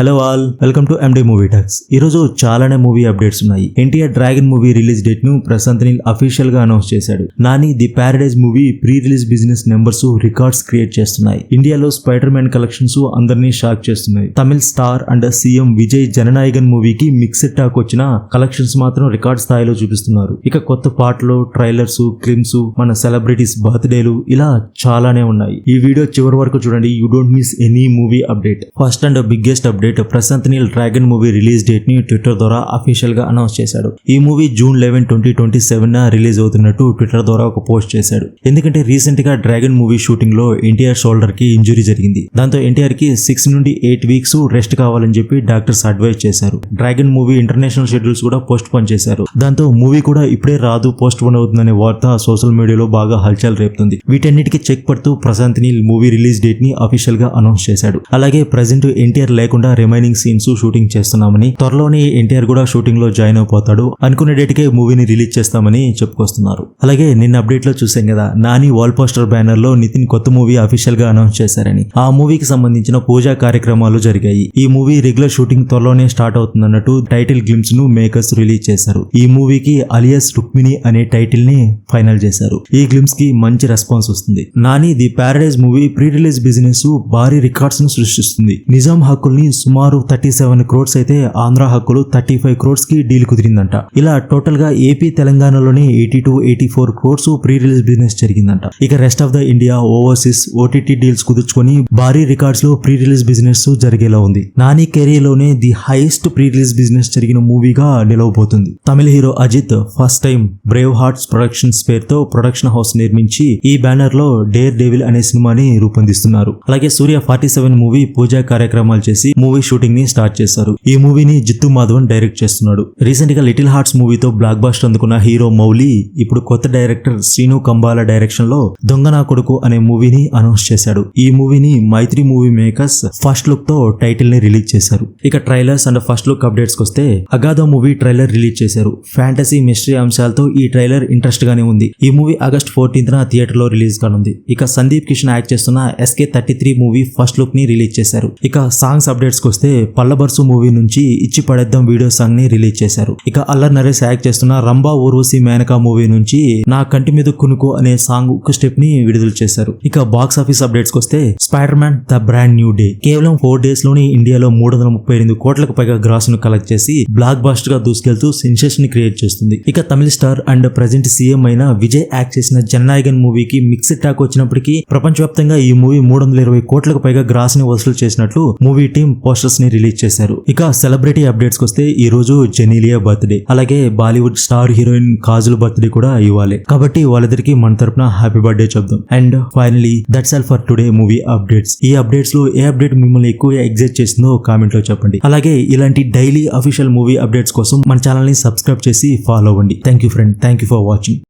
Hello all, welcome to MD movie talks. ఈరోజు చాలానే movie updates ఉన్నాయి. NTR dragon movie release date ను Prashanth Neel official గా అనౌన్స్ చేశాడు. Nani the Paradise movie pre release business numbers records create చేస్తున్నాయి. ఇండియాలో స్పైడర్ మ్యాన్ కలెక్షన్స్ అందరినీ షాక్ చేస్తున్నాయి. Tamil star and CM Vijay Jana Nayagan మూవీకి మిక్స్డ్ టాక్ వచ్చిన కలెక్షన్స్ మాత్రం రికార్డ్ స్థాయిలో చూపిస్తున్నారు. ఇక కొత్త పాటలు, ట్రైలర్స్, క్లిప్స్, మన సెలబ్రిటీస్ బర్త్డేలు ఇలా చాలానే ఉన్నాయి. ఈ వీడియో చివరి వరకు చూడండి. You don't miss any movie update. First and biggest update, Prashanth Neel Dragon movie release date ని ట్విట్టర్ ద్వారా అఫీషియల్ గా అనౌన్స్ చేశాడు. ఈ మూవీ జూన్ 11, 2027 రిలీజ్ అవుతున్నట్టు ట్విట్టర్ ద్వారా ఒక పోస్ట్ చేశాడు. ఎందుకంటే రీసెంట్ గా డ్రాగన్ మూవీ షూటింగ్ లో ఎన్టీఆర్ షోల్డర్ కి ఇంజురీ జరిగింది. దాంతో ఎన్టీఆర్ కి 6 నుండి 8 వీక్స్ రెస్ట్ కావాలని చెప్పి డాక్టర్స్ అడ్వైజ్ చేశారు. డ్రాగన్ మూవీ ఇంటర్నేషనల్ షెడ్యూల్స్ కూడా పోస్ట్ పోన్ చేశారు. దాంతో మూవీ కూడా ఇప్పుడే రాదు, పోస్ట్ పోన్ అవుతుందనే వార్త సోషల్ మీడియాలో బాగా హల్చల్ రేపుతుంది. వీటన్నిటికీ చెక్ పడుతూ Prashanth Neel movie release date ని అఫీషియల్ గా అనౌన్స్ చేశాడు. అలాగే ప్రెజెంట్ ఎన్టీఆర్ లేకుండా రిమైనింగ్ సీన్స్ షూటింగ్ చేస్తున్నామని, త్వరలోనే ఎన్టీఆర్ కూడా షూటింగ్ లో జాయిన్ అయిపోతాడు, అనుకున్న డేట్ కే మూవీని రిలీజ్ చేస్తామని చెప్పుకొస్తున్నారు. అలాగే నిన్న అప్డేట్ లో చూసాం కదా, నాని వాల్ పోస్టర్ బ్యానర్ లో నితిన్ కొత్త మూవీ అఫీషియల్ గా అనౌన్స్ చేశారని. ఆ మూవీకి సంబంధించిన పూజా కార్యక్రమాలు జరిగాయి. ఈ మూవీ రెగ్యులర్ షూటింగ్ త్వరలోనే స్టార్ట్ అవుతుందన్నట్టు టైటిల్ గ్లిమ్స్ ను మేకర్స్ రిలీజ్ చేశారు. ఈ మూవీకి అలియాస్ రుక్మిణి అనే టైటిల్ ని ఫైనల్ చేశారు. ఈ గ్లిమ్స్ కి మంచి రెస్పాన్స్ వస్తుంది. Nani the Paradise movie pre release business భారీ రికార్డ్స్ ను సృష్టిస్తుంది. నిజాం హక్కుల్ని సుమారు 37 crores అయితే ఆంధ్ర హక్కులు 35 crores కి డీల్ కుదిరిందంట. ఇలా టోటల్ గా ఏపీ తెలంగాణలోనే 82-84 crores ప్రీ రిలీజ్ బిజినెస్ జరిగిందంట. ఇక rest of the India, overseas, OTT deals కుదుర్చుకొని భారీ రికార్డ్స్ లో ప్రీ రిలీజ్ బిజినెస్ జరిగేలా ఉంది. నాని కెరీర్ లోనే the highest pre release business జరిగిన మూవీగా నిలవబోతుంది. తమిళ hero Ajith first time Brave Hearts Productions పేరుతో ప్రొడక్షన్ హౌస్ నిర్మించి ఈ బ్యానర్ లో డేర్ డెవిల్ అనే సినిమాని రూపొందిస్తున్నారు. అలాగే సూర్య 47 మూవీ పూజా కార్యక్రమాలు చేసి మూవీ షూటింగ్ ని స్టార్ట్ చేశారు. ఈ మూవీని జిత్తు మాధవన్ డైరెక్ట్ చేస్తున్నాడు. రీసెంట్ గా లిటిల్ హార్ట్స్ మూవీతో బ్లాక్ బస్టర్ అందుకున్న హీరో మౌలి ఇప్పుడు కొత్త డైరెక్టర్ శ్రీను కంబాల డైరెక్షన్ లో దొంగ నా కొడుకు అనే మూవీని అనౌన్స్ చేశాడు. ఈ మూవీని మైత్రి మూవీ మేకర్స్ ఫస్ట్ లుక్ తో టైటిల్ ని రిలీజ్ చేశారు. ఇక trailers and first look updates వస్తే, అగాధో మూవీ ట్రైలర్ రిలీజ్ చేశారు. ఫ్యాంటసీ మిస్టరీ అంశాలతో ఈ ట్రైలర్ ఇంట్రెస్ట్ గానే ఉంది. ఈ మూవీ ఆగస్ట్ 14th థియేటర్ లో రిలీజ్ కానుంది. ఇక సందీప్ కిషన్ యాక్ట్ చేస్తున్న SK33 మూవీ ఫస్ట్ లుక్ ని రిలీజ్ చేశారు. ఇక సాంగ్స్ అప్డేట్స్ వస్తే, పల్లబర్సు మూవీ నుంచి ఇచ్చి పడేద్దాం వీడియో సాంగ్ ని రిలీజ్ చేశారు. ఇక అల్లర్ నరేష్ యాక్ట్ చేస్తున్న రంభా ఊర్వశి మేనకా మూవీ నుంచి నా కంటి మీద కునుకు అనే సాంగ్ ఒక స్టెప్ ని విడుదల చేశారు. ఇక బాక్స్ ఆఫీస్ అప్డేట్స్ వస్తే, spider man the brand new day కేవలం 4 days లోనే ఇండియాలో 338 కోట్లకు పైగా గ్రాస్ ను కలెక్ట్ చేసి బ్లాక్ బాస్టర్ గా దూసుకెళ్తూ సెన్సేషన్ ని క్రియేట్ చేస్తుంది. ఇక తమిళ స్టార్ అండ్ ప్రెజెంట్ సీఎం అయిన విజయ్ యాక్ట్ చేసిన జననాయకన్ మూవీకి మిక్స్డ్ టాక్ వచ్చినప్పటికీ ప్రపంచవ్యాప్తంగా ఈ మూవీ 320 కోట్లకు పైగా గ్రాస్ ని వసూలు చేసినట్లు మూవీ టీమ్ పోస్టర్స్ ని రిలీజ్ చేశారు. ఇక సెలబ్రిటీ అప్డేట్స్ వస్తే, ఈ రోజు జెనీలియా బర్త్డే, అలాగే Bollywood star heroine Kajal birthday కూడా ఇవ్వాలి. కాబట్టి వాళ్ళిద్దరికి మన తరపున హ్యాపీ బర్త్డే చెప్దాం. And finally that's all for today movie updates. ఈ అప్డేట్స్ లో ఏ అప్డేట్ మిమ్మల్ని ఎక్కువగా ఎగ్జైట్ చేసిందో కామెంట్ లో చెప్పండి. అలాగే ఇలాంటి డైలీ అఫీషియల్ మూవీ అప్డేట్స్ కోసం మన ఛానల్ ని సబ్స్క్రైబ్ చేసి ఫాలో అవ్వండి. Thank you friend, thank you for watching.